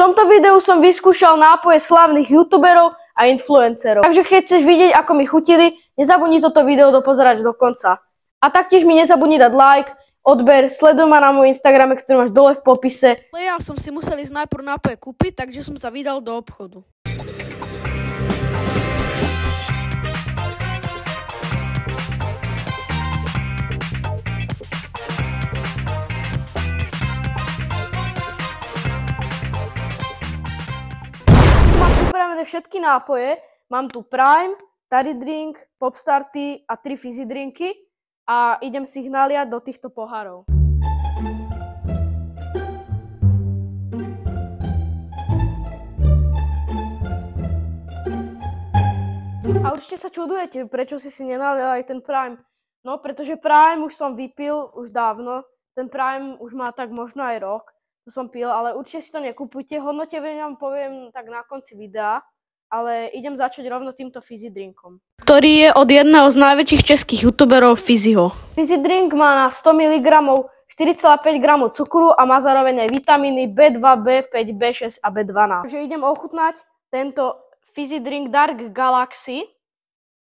tomto videu som vyskúšal nápoje slávnych youtuberov a influencerov. Takže keď chceš vidieť, ako mi chutili, nezabudni toto video dopozerať do konca. A taktiež mi nezabudni dať like, odber, sleduj ma na môj Instagrame, ktorý máš dole v popise. Ja som si musel ísť najprv nápoje kúpiť, takže som sa vydal do obchodu. Všetky nápoje. Mám tu Prime, Tary Drink, Popstarty a 3 fizzy drinky a idem si ich naliať do týchto pohárov. A určite sa čudujete, prečo si nenalial aj ten Prime. No, pretože Prime už som vypil už dávno. Ten Prime už má tak možno aj rok, to som pil, ale určite si to nekupujte. Hodnotenie vám poviem tak na konci videa. Ale idem začať rovno týmto fizzy drinkom, ktorý je od jedného z najväčších českých youtuberov Fizzyho. Fizzy drink má na 100 mg 4,5 g cukru a má zároveň aj vitamíny B2, B5, B6 a B12. Takže idem ochutnať tento fizzy drink Dark Galaxy.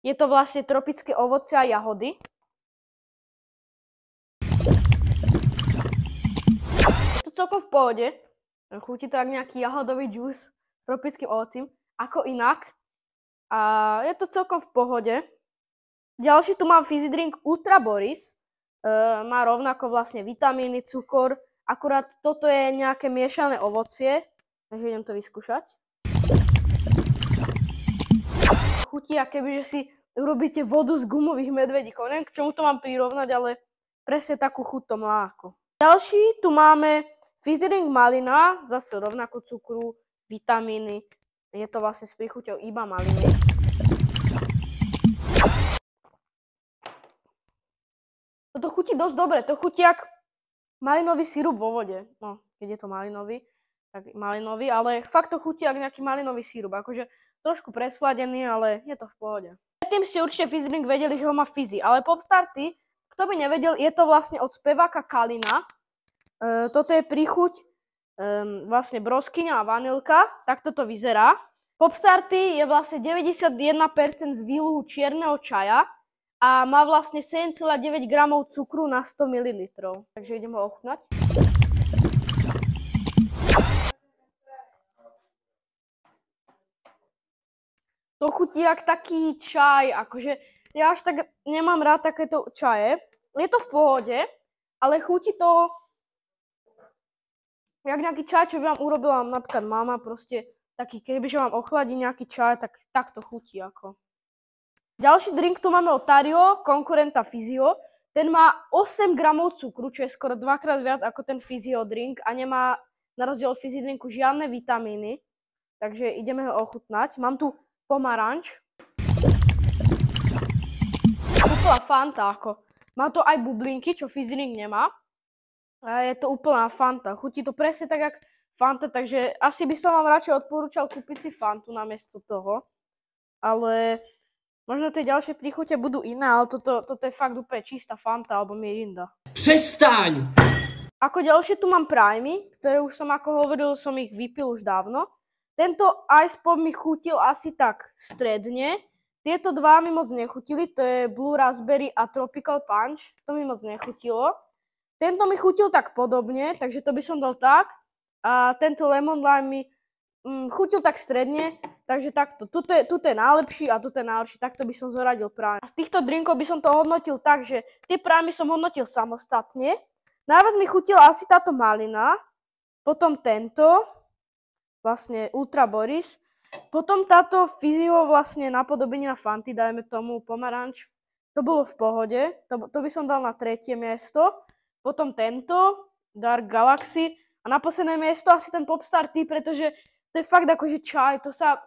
Je to vlastne tropické ovocie a jahody. Je to celkom v pohode. Chutí to ako nejaký jahodový džús s tropickým ovocím. Ako inak. A je to celkom v pohode. Ďalší tu mám fizzy drink Ultra Boris. Má rovnako vlastne vitamíny, cukor. Akurát toto je nejaké miešané ovocie. Takže idem to vyskúšať. Chutí, akéby, že si urobíte vodu z gumových medvedíkov. Neviem, k čomu to mám prirovnať, ale presne takú chuť to má ako. Ďalší tu máme fizzy drink Malina. Zase rovnako cukru, vitamíny. Je to vlastne s príchuťou iba maliny. Toto chutí dosť dobre. To chutí jak malinový sirup vo vode. No, keď je to malinový, tak malinový, ale fakt to chutí jak nejaký malinový sirup. Akože trošku presladený, ale je to v pohode. Predtým ste určite fizzy drink vedeli, že ho má fizzy, ale Popstarty, kto by nevedel, je to vlastne od speváka Kalina. Toto je príchuť vlastne broskyňa a vanilka, takto to vyzerá. Popstarty je vlastne 91% z výluhu čierneho čaja a má vlastne 7,9 g cukru na 100 ml. Takže idem ho ochutnať. To chutí jak taký čaj, akože ja až tak nemám rád takéto čaje. Je to v pohode, ale chutí to jak nejaký čaj, čo by vám urobila napríklad mama, proste taký, kebyže vám ochladí nejaký čaj, tak to chutí ako. Ďalší drink tu máme od Tario, konkurenta Fizzyho. Ten má 8 g cukru, čo je skoro dvakrát viac ako ten Fizzyho drink a nemá na rozdiel od fizzy drinku žiadne vitamíny. Takže ideme ho ochutnať. Mám tu pomaranč. Úplná fanta ako. Má to aj bublinky, čo fizzy drink nemá. A je to úplná fanta. Chutí to presne tak, jak fanta, takže asi by som vám radšej odporúčal kúpiť si fantu namiesto toho. Ale možno tie ďalšie príchute budú iné, ale toto je fakt úplne čistá fanta alebo mirinda. Přestaň! Ako ďalšie tu mám Primey, ktoré už som, ako hovoril, som ich vypil už dávno. Tento Ice Pop mi chutil asi tak stredne. Tieto dva mi moc nechutili, to je Blue Raspberry a Tropical Punch. To mi moc nechutilo. Tento mi chutil tak podobne, takže to by som dal tak. A tento Lemon Lime mi chutil tak stredne, takže takto. Tuto je najlepší a tuto je najlepší, takto by som zoradil Prime. A z týchto drinkov by som to hodnotil tak, že tie Prime som hodnotil samostatne. Najviac mi chutila asi táto malina, potom tento, vlastne Ultra Boris, potom táto Fizzyho vlastne napodobenina Fanty, dajme tomu pomaranč. To bolo v pohode, to by som dal na 3. miesto. Potom tento, Dark Galaxy a na posledné miesto asi ten Popstarty, pretože to je fakt akože čaj, to sa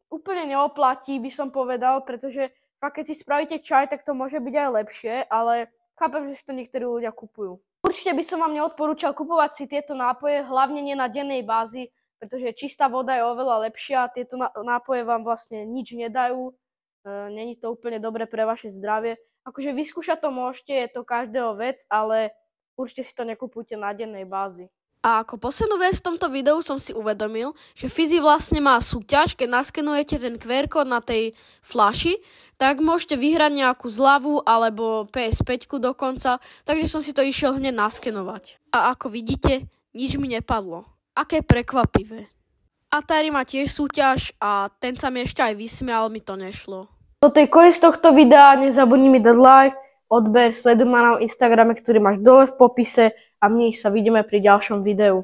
úplne neoplatí, by som povedal, pretože fakt keď si spravíte čaj, tak to môže byť aj lepšie, ale chápem, že si to niektorí ľudia kupujú. Určite by som vám neodporúčal kupovať si tieto nápoje, hlavne nie na dennej bázi, pretože čistá voda je oveľa lepšia, tieto nápoje vám vlastne nič nedajú, není to úplne dobre pre vaše zdravie. Akože vyskúšať to môžete, je to každého vec, ale určite si to nekupujte na dennej bázi. A ako poslednú vec v tomto videu som si uvedomil, že Fizzy vlastne má súťaž, keď naskenujete ten QR kód na tej flaši, tak môžete vyhrať nejakú zľavu alebo PS5 dokonca, takže som si to išiel hneď naskenovať. A ako vidíte, nič mi nepadlo. Aké prekvapivé. Atari má tiež súťaž a ten sa mi ešte aj vysmial, mi to nešlo. Toto je koniec tohto videa, nezabudni mi dať like, odber, sleduj ma na Instagrame, ktorý máš dole v popise a my sa vidíme pri ďalšom videu.